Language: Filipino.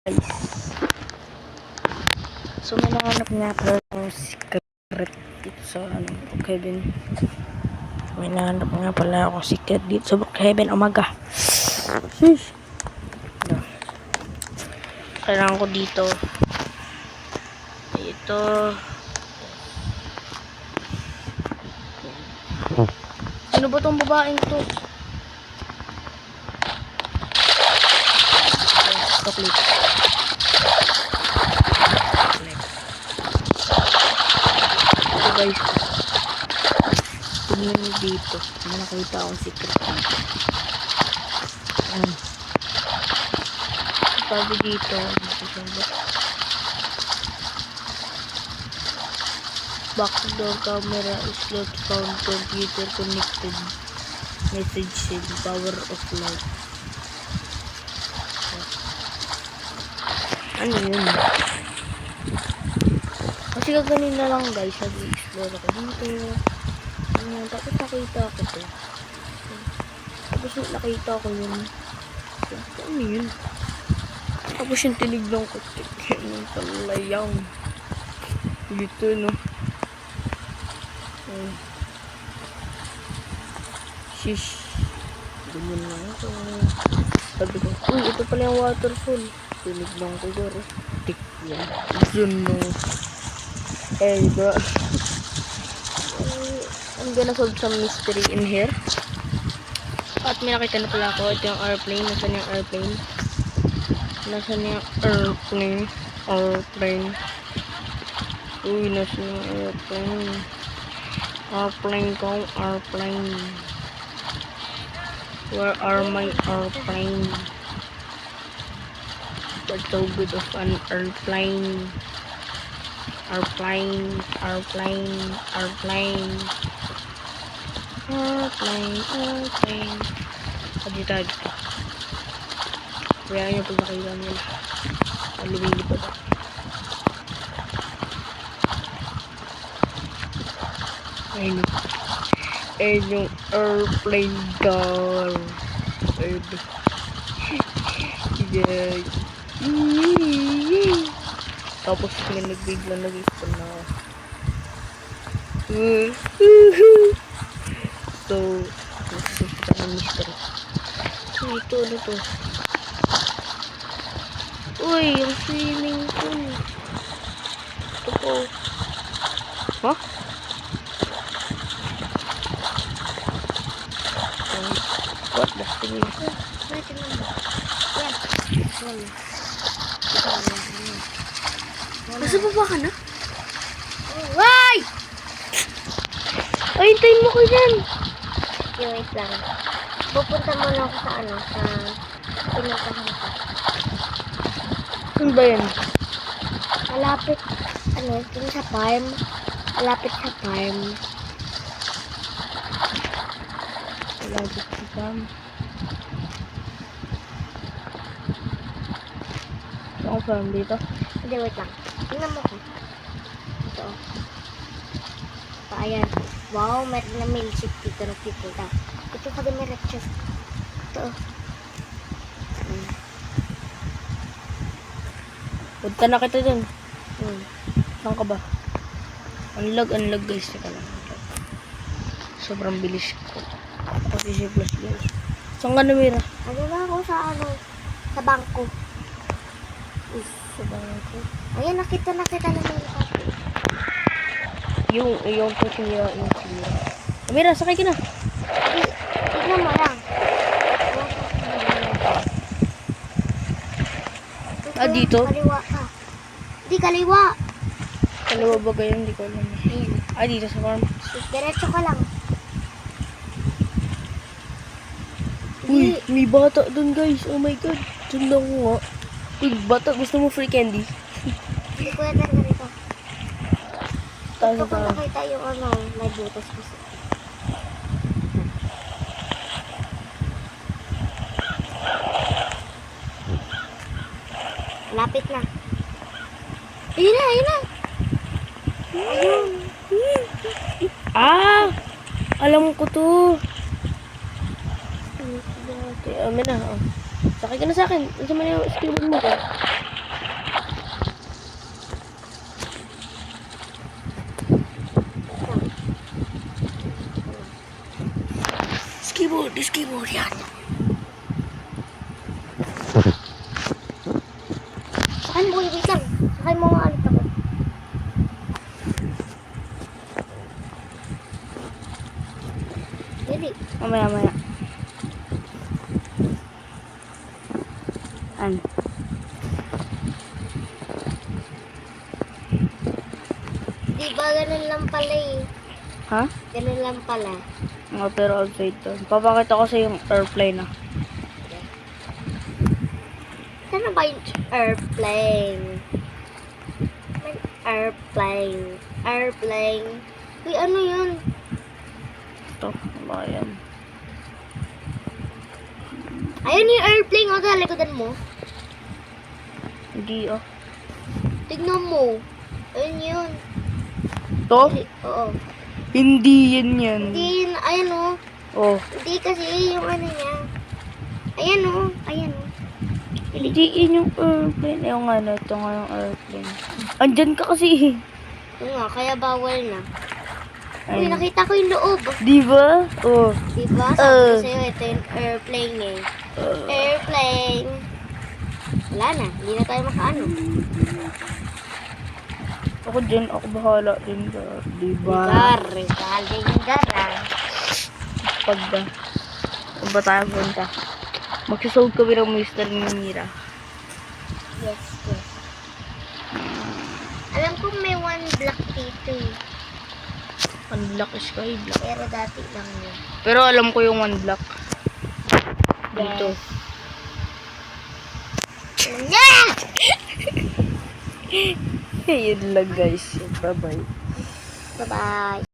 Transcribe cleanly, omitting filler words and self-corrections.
So may nahanap nga pala ng secret dito sa Brookhaven. May nahanap nga pala akong secret dito sa Brookhaven. Umaga. Sheesh. Kailangan ko dito. Ito. Ano ba tong babaeng to? Stop it. So guys, tingnan nyo dito. May nakita akong secret dito. Sabi dito, backdoor camera is not found, computer connected, message said, power of light. Ano yun? Kasi kaganina lang guys, nag-explore ako dito. Tapos nakita ko to. Tapos nakita ko yun. Ano yun? Tapos yung tinignan ko. Yung talayang. Dito no. Shish. Ganyan lang ito. Sabi ko, uy, ito pala yung waterfall. Tinignan ko garo. Tik yan. Yun no. Hey bro. I'm gonna solve some mystery in here. At may nakita na pala ako. Ito yung airplane. Nasaan yung airplane? Nasaan yung airplane? Airplane. Uy, nasaan yung airplane? Airplane ko. Airplane. Where are my airplane? What's so good of an airplane? Airplane. Airplane. Airplane. Airplane. Dito. Kaya nyo pag nakita nyo lumilipad ako. Ayun yung airplane car. Ayun. Yay. Tapos may nagbigla nag-spawn na ako. So, nagsisimpa ng mystery. Ito, ano to? Uy, yung swimming pool. Ito po. Ha? What the thing is? Nasa baba ka na? Why? Ay, hintayin mo ko dyan. Wait lang. Pupunta muna ako sa pinuntahan ko. Saan ba yan? Malapit, dun sa farm. Malapit sa farm. Malapit sa farm. Saan farm dito? Hindi, wait lang. Tingnan mo ko. Ito. Ito, ayan. Wow, meron na milkshake dito nagpipunta. Ito ka din meron. Ito. Punta na kita dyan. Saan ka ba? Unlag guys. Teka lang. Sobrang bilis ko. Kasi si plus guys. Saan ka namira? Ano na ako sa sa bangko. Sa bangko. Ayan, nakita na Yung sira. Amira, sakay ka na. Tignan mo lang. Dito? Kaliwa ka. Hindi, kaliwa. Kaliwa ba kayo? Hindi ko alam. Ayan. Dito sa farm. Diretso ka lang. Uy, may bata dun guys. Oh my god. Sundan ko nga. Uy, bata, gusto mo free candy? Hindi ko yata ganito. Taas Gusto ko na. nakita yung may butas kasi. Lapit na. Ayun na. Ayun. Alam ko to. Amin na. Sakay ka na sa akin. Isa man yung skill mo ka. Disclaimer yan. Sakain mo, wait lang. Sakain mo nga ulit ako. Dili. Mamaya. Ano? Di ba ganun lang pala eh. Ha? Ganun lang pala. Pero outside to. Papakita ko sa yung airplane ah. Sana ba yung airplane? May airplane. Airplane. Uy, ano yun? Ito. Ba yan? Ayun yung airplane. O, talikodan mo. Hindi oh. Tignan mo. Ayun yun. To? Oo. Hindi yan. Hindi yun. Ayan o. Oh. Hindi kasi yung ano niya. Ayan o. Ayan o. Hindi yun yung airplane. Yung ano, ito nga yung airplane. Andyan ka kasi. Oo nga, kaya bawal na. Uy, Ayun. nakita ko yung loob. Di ba? Oh. Diba? Sabi ko sa'yo, ito yung airplane eh. Airplane. Wala na. Hindi na tayo makaano. Ako dyan. Ako bahala din. Di ba? Regal yung gara. Pagda. Saan ba tayo punta? Magsasold kami ng Mr. Mira. Yes. Alam ko may one block dito eh. One block is sky block. Pero dati lang yun. Pero alam ko yung one block. Dito. Alam niya! Yun lang guys. Bye-bye. Bye-bye.